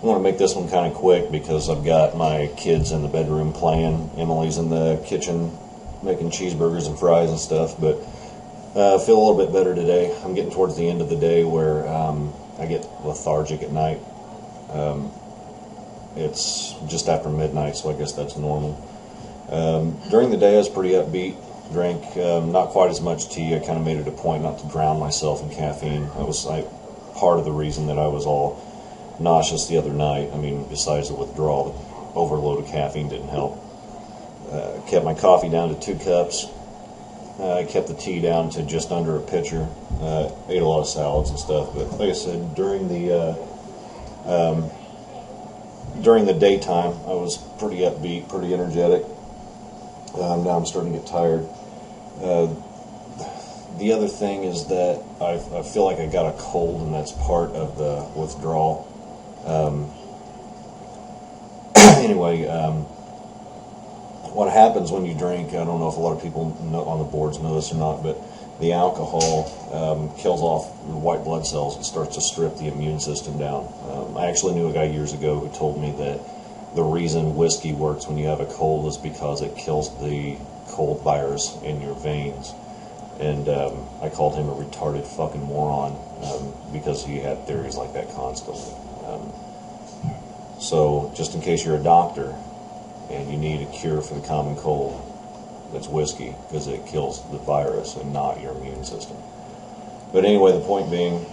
I want to make this one kind of quick because I've got my kids in the bedroom playing. Emily's in the kitchen making cheeseburgers and fries and stuff, but I feel a little bit better today. I'm getting towards the end of the day where I get lethargic at night. It's just after midnight, so I guess that's normal. During the day I was pretty upbeat. Drank not quite as much tea. I kind of made it a point not to drown myself in caffeine. That was part of the reason that I was all nauseous the other night. I mean, besides the withdrawal, the overload of caffeine didn't help. Kept my coffee down to 2 cups. I kept the tea down to just under a pitcher. Ate a lot of salads and stuff. But like I said, during the daytime, I was pretty upbeat, pretty energetic. Now I'm starting to get tired. The other thing is that I feel like I got a cold, and that's part of the withdrawal. Anyway, what happens when you drink, I don't know if a lot of people on the boards know this or not, but the alcohol kills off your white blood cells and starts to strip the immune system down. I actually knew a guy years ago who told me that the reason whiskey works when you have a cold is because it kills the cold virus in your veins. And I called him a retarded fucking moron because he had theories like that constantly. So just in case you're a doctor and you need a cure for the common cold, it's whiskey, because it kills the virus and not your immune system. But anyway, the point being,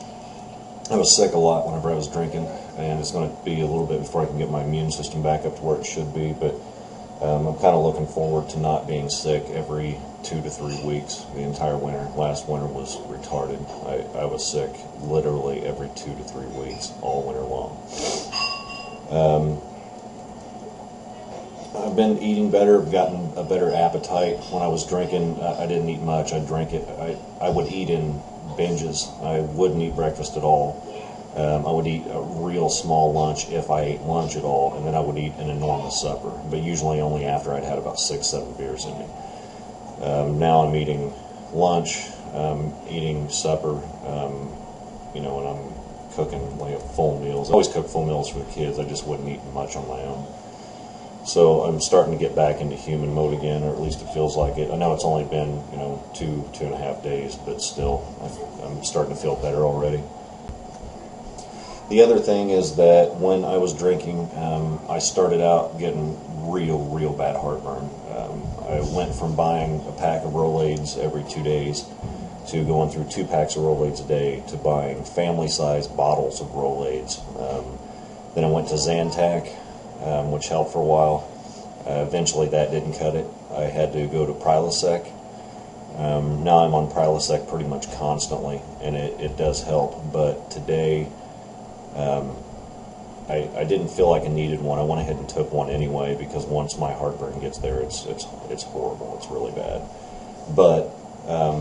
I was sick a lot whenever I was drinking, and it's going to be a little bit before I can get my immune system back up to where it should be, but I'm kind of looking forward to not being sick every 2 to 3 weeks the entire winter. Last winter was retarded. I was sick literally every 2 to 3 weeks all winter long. I've been eating better. I've gotten a better appetite. When I was drinking, I didn't eat much. I would eat in binges. I wouldn't eat breakfast at all. I would eat a real small lunch if I ate lunch at all, and then I would eat an enormous supper, but usually only after I'd had about 6-7 beers in me. Now I'm eating lunch, eating supper, and I'm cooking like full meals. I always cook full meals for the kids. I just wouldn't eat much on my own. So I'm starting to get back into human mode again, or at least it feels like it. I know it's only been 2.5 days, but still, I'm starting to feel better already. The other thing is that when I was drinking, I started out getting real bad heartburn. I went from buying a pack of Rolaids every 2 days to going through 2 packs of Rolaids a day to buying family-sized bottles of Rolaids. Then I went to Zantac, which helped for a while. Eventually that didn't cut it. I had to go to Prilosec. Now I'm on Prilosec pretty much constantly, and it does help, but today I didn't feel like I needed one. I went ahead and took one anyway because once my heartburn gets there, it's horrible. It's really bad. But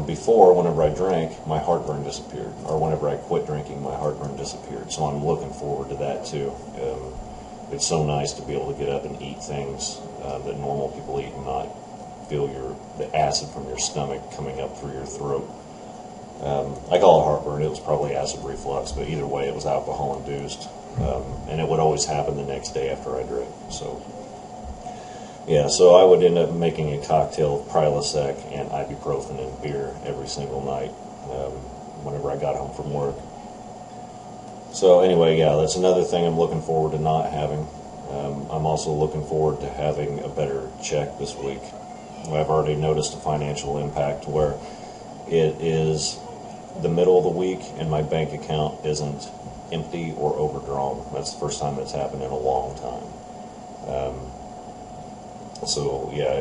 before, whenever I drank, my heartburn disappeared, or whenever I quit drinking, my heartburn disappeared. So I'm looking forward to that too. It's so nice to be able to get up and eat things that normal people eat and not feel the acid from your stomach coming up through your throat. I call it heartburn. It was probably acid reflux, but either way, it was alcohol-induced. And it would always happen the next day after I drank. So, yeah, so I would end up making a cocktail of Prilosec and ibuprofen and beer every single night whenever I got home from work. So anyway, yeah, that's another thing I'm looking forward to not having. I'm also looking forward to having a better check this week. I've already noticed a financial impact where it is the middle of the week and my bank account isn't empty or overdrawn. That's the first time that's happened in a long time. So yeah,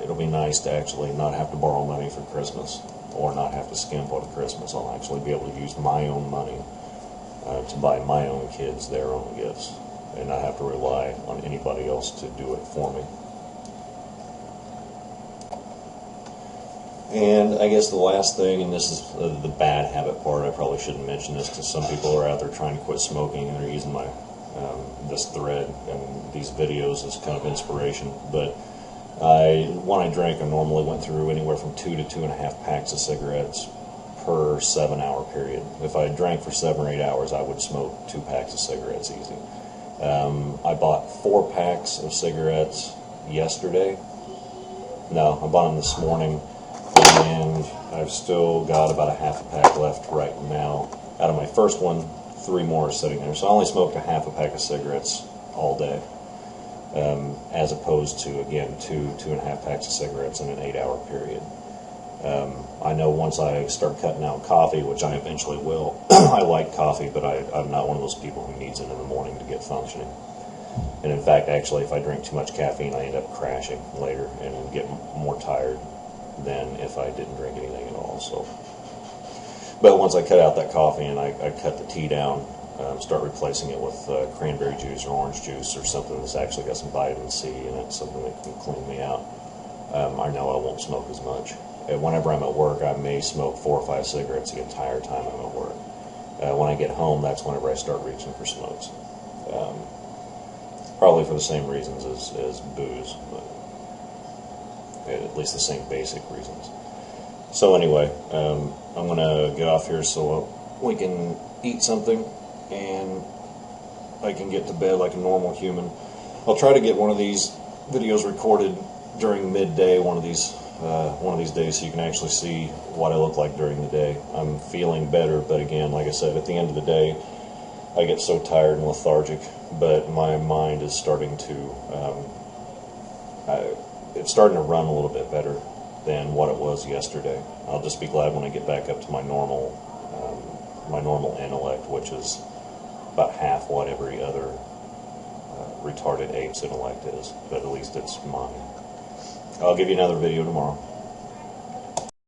it'll be nice to actually not have to borrow money for Christmas or not have to skimp on Christmas. I'll actually be able to use my own money to buy my own kids their own gifts and not have to rely on anybody else to do it for me. And I guess the last thing, and this is the bad habit part, I probably shouldn't mention this because some people are out there trying to quit smoking and they're using my this thread and these videos as kind of inspiration. But when I drank, I normally went through anywhere from 2 to 2.5 packs of cigarettes per 7-hour period. If I drank for 7 or 8 hours, I would smoke 2 packs of cigarettes easy. I bought 4 packs of cigarettes yesterday. No, I bought them this morning, and I've still got about a half a pack left right now. Out of my first one, 3 more are sitting there. So I only smoked a half a pack of cigarettes all day, as opposed to, again, 2.5 packs of cigarettes in an 8-hour period. I know once I start cutting out coffee, which I eventually will, I like coffee, but I'm not one of those people who needs it in the morning to get functioning. And in fact, actually, if I drink too much caffeine, I end up crashing later and get more tired than if I didn't drink anything at all. So, but once I cut out that coffee and I cut the tea down, start replacing it with cranberry juice or orange juice or something that's actually got some vitamin C in it, something that can clean me out, I know I won't smoke as much. And whenever I'm at work, I may smoke 4 or 5 cigarettes the entire time I'm at work. When I get home, that's whenever I start reaching for smokes. Probably for the same reasons as booze, but at least the same basic reasons. So anyway, I'm going to get off here so we can eat something and I can get to bed like a normal human. I'll try to get one of these videos recorded during midday one of these days so you can actually see what I look like during the day. I'm feeling better, but again, like I said, at the end of the day, I get so tired and lethargic, but my mind is starting to, it's starting to run a little bit better than what it was yesterday. I'll just be glad when I get back up to my normal intellect, which is about half what every other retarded ape's intellect is, but at least it's mine. I'll give you another video tomorrow.